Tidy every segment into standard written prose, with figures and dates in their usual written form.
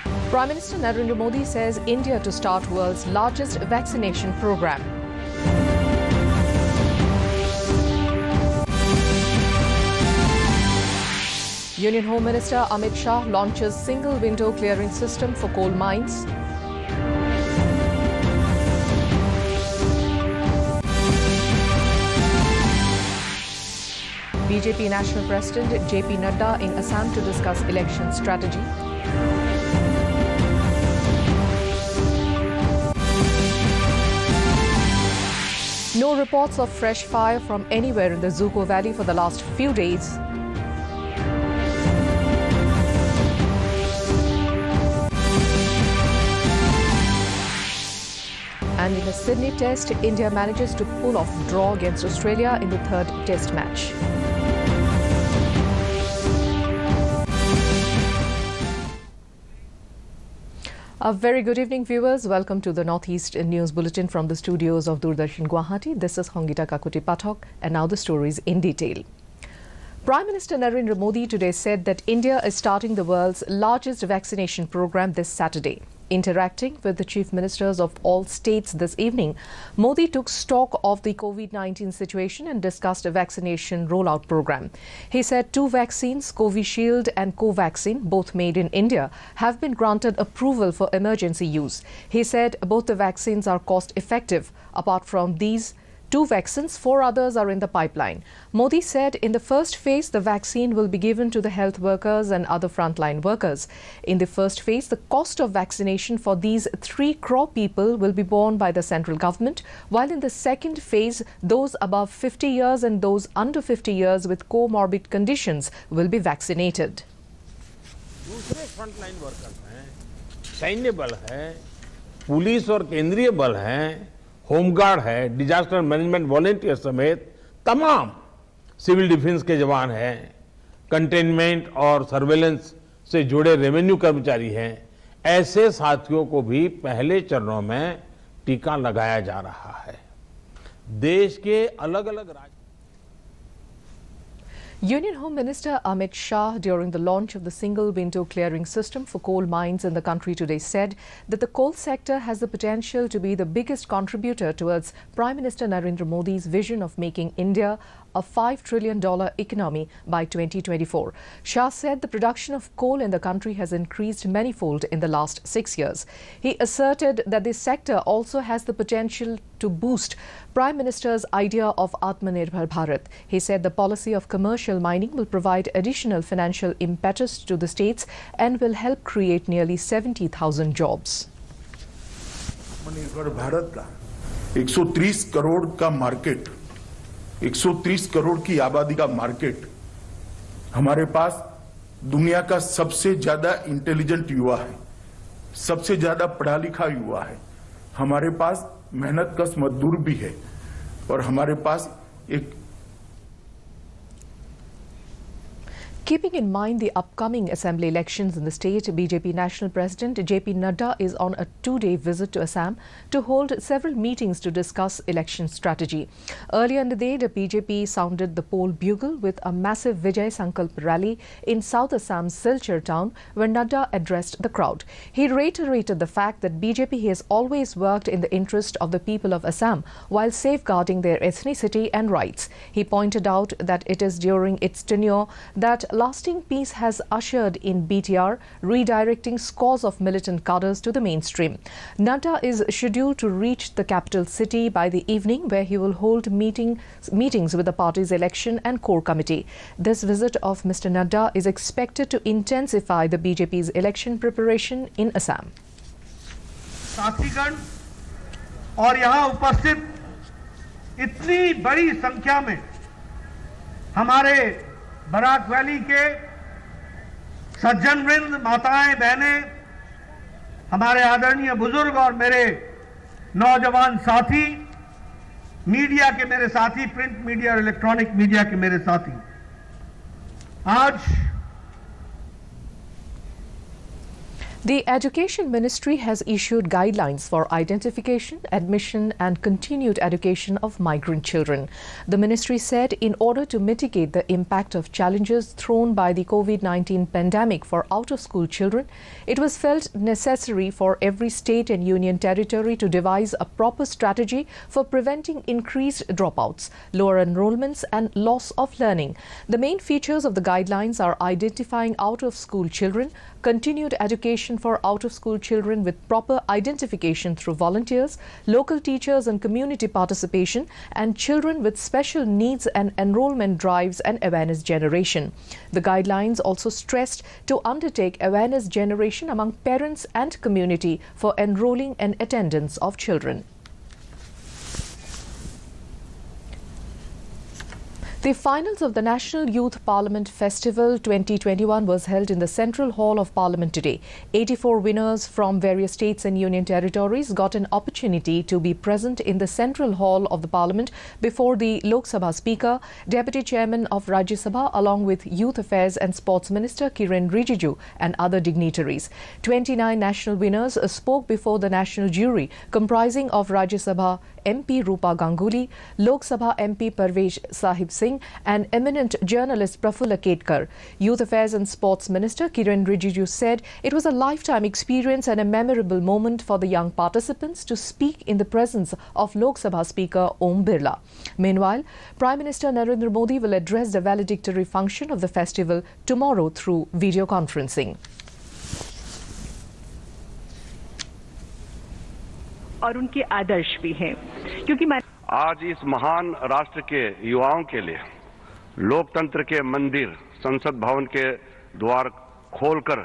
Prime Minister Narendra Modi says India to start world's largest vaccination program. Union Home Minister Amit Shah launches single window clearing system for coal mines. BJP National President JP Nadda in Assam to discuss election strategy. No reports of fresh fire from anywhere in the Zuko Valley for the last few days. And in a Sydney test, India manages to pull off draw against Australia in the third test match. A very good evening, viewers. Welcome to the Northeast News Bulletin from the studios of Doordarshan Guwahati. This is Hongita Kakuti Pathok, and now the stories in detail. Prime Minister Narendra Modi today said that India is starting the world's largest vaccination program this Saturday. Interacting with the chief ministers of all states this evening, Modi took stock of the COVID-19 situation and discussed a vaccination rollout program. He said 2 vaccines, Covishield and Covaxin, both made in India, have been granted approval for emergency use. He said both the vaccines are cost-effective. Apart from these 2 vaccines, 4 others are in the pipeline. Modi said in the first phase, the vaccine will be given to the health workers and other frontline workers. In the first phase, the cost of vaccination for these 3 crore people will be borne by the central government, while in the second phase, those above 50 years and those under 50 years with comorbid conditions will be vaccinated. दूसरे frontline workers हैं, सैन्य बल है, police और केंद्रीय बल हैं, home guard है, डिजास्टर मैनेजमेंट वॉलंटियर समेत तमाम सिविल डिफेंस के जवान हैं, कंटेनमेंट और सर्वेलेंस से जुड़े रेवेन्यू कर्मचारी हैं, ऐसे साथियों को भी पहले चरणों में टीका लगाया जा रहा है। देश के अलग-अलग राज्य Union Home Minister Amit Shah, during the launch of the single window clearing system for coal mines in the country today, said that the coal sector has the potential to be the biggest contributor towards Prime Minister Narendra Modi's vision of making India a $5 trillion economy by 2024. Shah said the production of coal in the country has increased manifold in the last 6 years. He asserted that this sector also has the potential to boost Prime Minister's idea of Atmanirbhar Bharat. He said the policy of commercial mining will provide additional financial impetus to the states and will help create nearly 70,000 jobs. आत्मनिर्भर भारत का 130 करोड़ का market, 130 crore की आबादी का market, हमारे पास दुनिया का सबसे ज्यादा इंटेलिजेंट युवा है, सबसे ज्यादा पढ़ा लिखा युवा है, हमारे पास मेहनतकश मजदूर भी है और हमारे पास एक Keeping in mind the upcoming assembly elections in the state, BJP National President JP Nadda is on a 2-day visit to Assam to hold several meetings to discuss election strategy. Earlier in the day, the BJP sounded the poll bugle with a massive Vijay Sankalp rally in South Assam's Silchar town, where Nadda addressed the crowd. He reiterated the fact that BJP has always worked in the interest of the people of Assam while safeguarding their ethnicity and rights. He pointed out that it is during its tenure that lasting peace has ushered in BTR, redirecting scores of militant cadres to the mainstream. Nadda is scheduled to reach the capital city by the evening, where he will hold meetings with the party's election and core committee. This visit of Mr. Nadda is expected to intensify the BJP's election preparation in Assam. साथीगण और यहाँ उपस्थित इतनी बड़ी संख्या में हमारे Barack valley के सज्जन वृंद, माताएं, बहनें, हमारे आदरणीय बुजुर्ग और मेरे नौजवान साथी, मीडिया के मेरे साथी, प्रिंट मीडिया और इलेक्ट्रॉनिक मीडिया के मेरे साथी, आज The Education Ministry has issued guidelines for identification, admission and continued education of migrant children. The ministry said in order to mitigate the impact of challenges thrown by the COVID-19 pandemic for out-of-school children, it was felt necessary for every state and union territory to devise a proper strategy for preventing increased dropouts, lower enrollments and loss of learning. The main features of the guidelines are identifying out-of-school children, continued education for out-of-school children with proper identification through volunteers, local teachers and community participation, and children with special needs and enrollment drives and awareness generation. The guidelines also stressed to undertake awareness generation among parents and community for enrolling and attendance of children. The finals of the National Youth Parliament Festival 2021 was held in the Central Hall of Parliament today. 84 winners from various states and union territories got an opportunity to be present in the Central Hall of the Parliament before the Lok Sabha Speaker, Deputy Chairman of Rajya Sabha, along with Youth Affairs and Sports Minister Kiren Rijiju and other dignitaries. 29 national winners spoke before the national jury, comprising of Rajya Sabha MP Rupa Ganguly, Lok Sabha MP Parvez Sahib Singh and eminent journalist Prafulla Ketkar. Youth Affairs and Sports Minister Kiren Rijiju said it was a lifetime experience and a memorable moment for the young participants to speak in the presence of Lok Sabha Speaker Om Birla. Meanwhile, Prime Minister Narendra Modi will address the valedictory function of the festival tomorrow through video conferencing. और उनके आदर्श भी हैं, क्योंकि आज इस महान राष्ट्र के युवाओं के लिए लोकतंत्र के मंदिर संसद भवन के द्वार खोलकर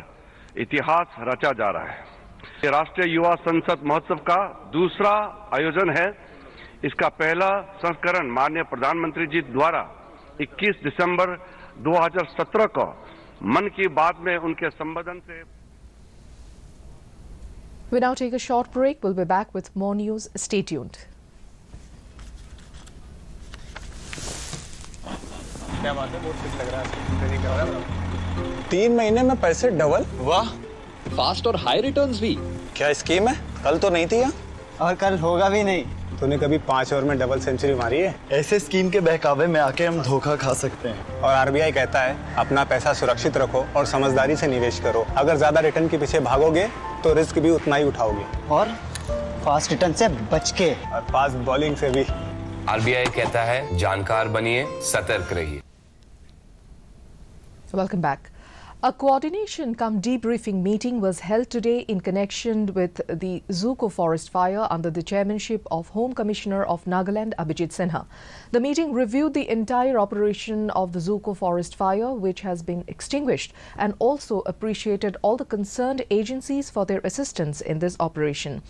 इतिहास रचा जा रहा है। ये राष्ट्रीय युवा संसद महोत्सव का दूसरा आयोजन है। इसका पहला संस्करण माननीय प्रधानमंत्री जी द्वारा 21 दिसंबर 2017 को मन की बात में उनके संबोधन से। We now take a short break. We'll be back with more news. Stay tuned. क्या बात है, बहुत ठीक लग रहा है। 3 महीने में पैसे डबल, वाह। फास्ट और हाई रिटर्न्स भी। क्या स्कीम है? कल तो नहीं थी यहाँ। और कल होगा भी नहीं। तूने कभी 5 ओवर में डबल सेंचुरी मारी है? ऐसे स्कीम के बहकावे में आके हम धोखा खा सकते हैं। और आरबीआई कहता है अपना पैसा सुरक्षित रखो और समझदारी से निवेश करो। अगर ज्यादा रिटर्न के पीछे भागोगे तो रिस्क भी उतना ही उठाओगे। और फास्ट रिटर्न से बच के। और फास्ट बॉलिंग से भी। आरबीआई कहता है जानकार बनिए, सतर्क रहिए। Welcome back. A coordination cum debriefing meeting was held today in connection with the Zuko forest fire under the chairmanship of Home Commissioner of Nagaland Abhijit Sinha. The meeting reviewed the entire operation of the Zuko forest fire, which has been extinguished, and also appreciated all the concerned agencies for their assistance in this operation.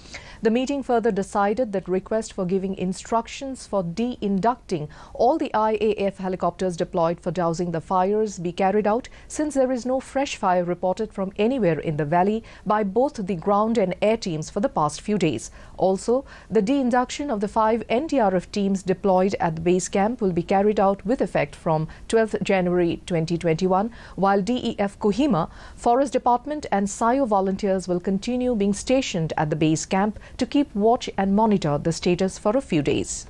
The meeting further decided that request for giving instructions for de-inducting all the IAF helicopters deployed for dousing the fires be carried out, since there is no fresh fire reported from anywhere in the valley by both the ground and air teams for the past few days. Also, the de-induction of the 5 NDRF teams deployed at the base camp will be carried out with effect from 12th January 2021, while DEF Kohima, Forest Department and SIO volunteers will continue being stationed at the base camp to keep watch and monitor the status for a few days.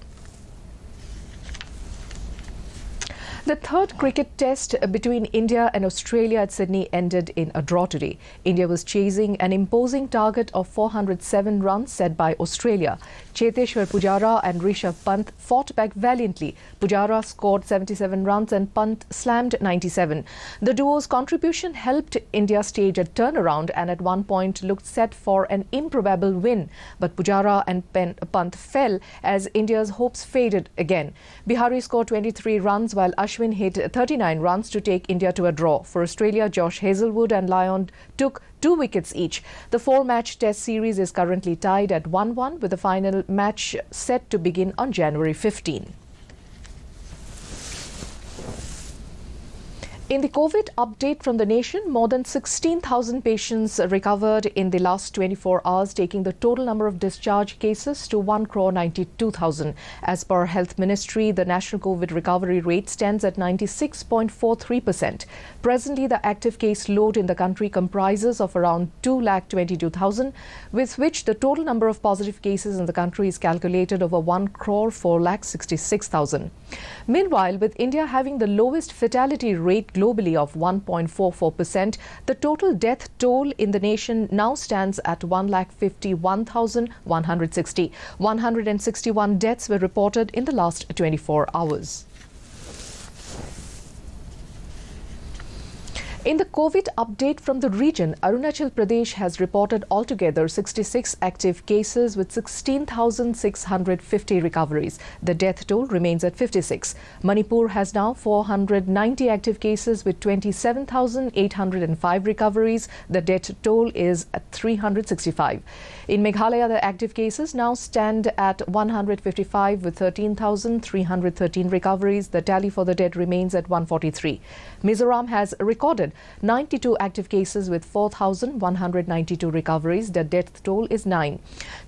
The third cricket test between India and Australia at Sydney ended in a draw today. India was chasing an imposing target of 407 runs set by Australia. Cheteshwar Pujara and Rishabh Pant fought back valiantly. Pujara scored 77 runs and Pant slammed 97. The duo's contribution helped India stage a turnaround and at one point looked set for an improbable win. But Pujara and Pant fell as India's hopes faded again. Bihari scored 23 runs while Ashwin hit 39 runs to take India to a draw. For Australia, Josh Hazlewood and Lyon took 2 wickets each. The 4-match test series is currently tied at 1-1 with the final match set to begin on January 15. In the COVID update from the nation, more than 16,000 patients recovered in the last 24 hours, taking the total number of discharge cases to 1,92,000. As per Health Ministry, the national COVID recovery rate stands at 96.43%. Presently, the active case load in the country comprises of around 2,22,000, with which the total number of positive cases in the country is calculated over 1,04,66,000. Meanwhile, with India having the lowest fatality rate globally of 1.44%, the total death toll in the nation now stands at 1,51,160. 161 deaths were reported in the last 24 hours. In the COVID update from the region, Arunachal Pradesh has reported altogether 66 active cases with 16,650 recoveries. The death toll remains at 56. Manipur has now 490 active cases with 27,805 recoveries. The death toll is at 365. In Meghalaya, the active cases now stand at 155 with 13,313 recoveries. The tally for the dead remains at 143. Mizoram has recorded 92 active cases with 4,192 recoveries. The death toll is 9.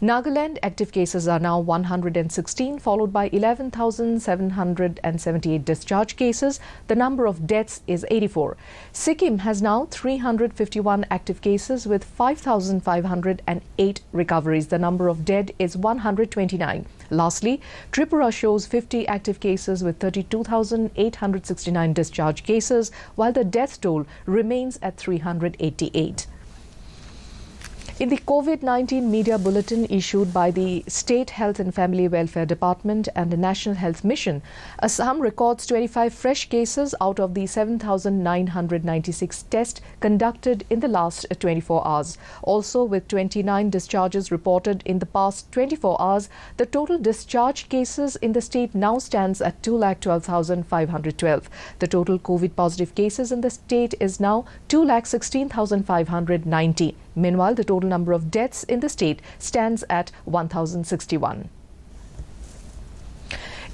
Nagaland active cases are now 116, followed by 11,778 discharge cases. The number of deaths is 84. Sikkim has now 351 active cases with 5,508 recoveries. The number of dead is 129. Lastly, Tripura shows 50 active cases with 32,869 discharge cases, while the death toll remains at 388. In the COVID-19 media bulletin issued by the State Health and Family Welfare Department and the National Health Mission, Assam records 25 fresh cases out of the 7,996 tests conducted in the last 24 hours. Also, with 29 discharges reported in the past 24 hours, the total discharge cases in the state now stands at 2,12,512. The total COVID positive cases in the state is now 2,16,590. Meanwhile, the total number of deaths in the state stands at 1,061.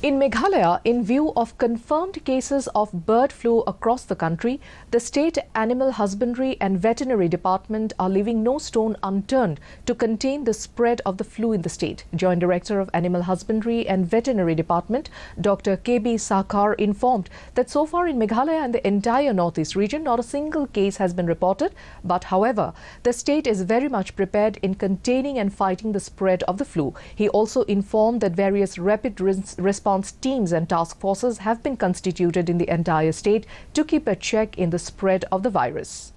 In Meghalaya, in view of confirmed cases of bird flu across the country, the State Animal Husbandry and Veterinary Department are leaving no stone unturned to contain the spread of the flu in the state. Joint Director of Animal Husbandry and Veterinary Department, Dr. K.B. Sakar, informed that so far in Meghalaya and the entire northeast region, not a single case has been reported. But however, the state is very much prepared in containing and fighting the spread of the flu. He also informed that various rapid response teams and task forces have been constituted in the entire state to keep a check in the spread of the virus.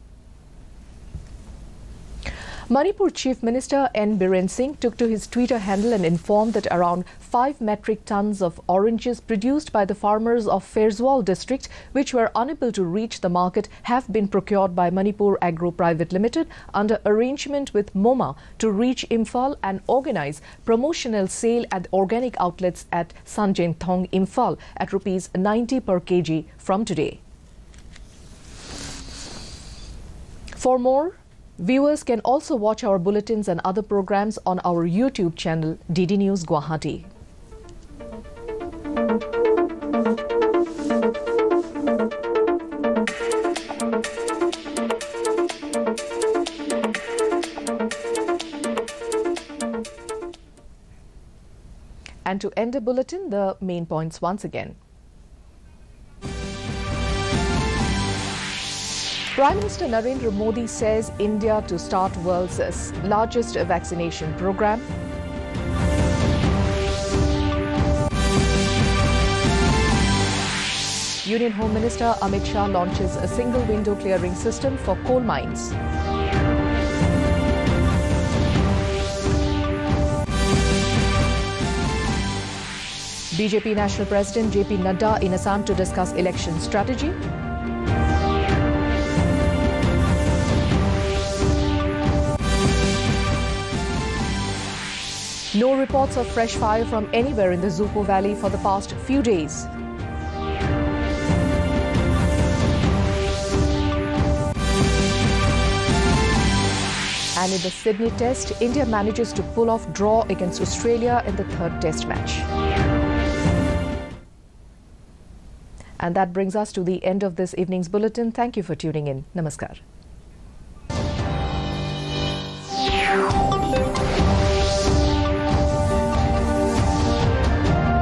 Manipur Chief Minister N. Biren Singh took to his Twitter handle and informed that around 5 metric tons of oranges produced by the farmers of Ferozwal district, which were unable to reach the market, have been procured by Manipur Agro Private Limited under arrangement with MoMA to reach Imphal and organize promotional sale at organic outlets at Sanjain Thong, Imphal at Rs 90 per kg from today. For more, viewers can also watch our bulletins and other programs on our YouTube channel, DD News Guwahati. And to end the bulletin, the main points once again. Prime Minister Narendra Modi says India to start world's largest vaccination program. Union Home Minister Amit Shah launches a single window clearing system for coal mines. BJP National President JP Nadda in Assam to discuss election strategy. No reports of fresh fire from anywhere in the Zupo Valley for the past few days. And in the Sydney Test, India manages to pull off draw against Australia in the third Test match. And that brings us to the end of this evening's bulletin. Thank you for tuning in. Namaskar.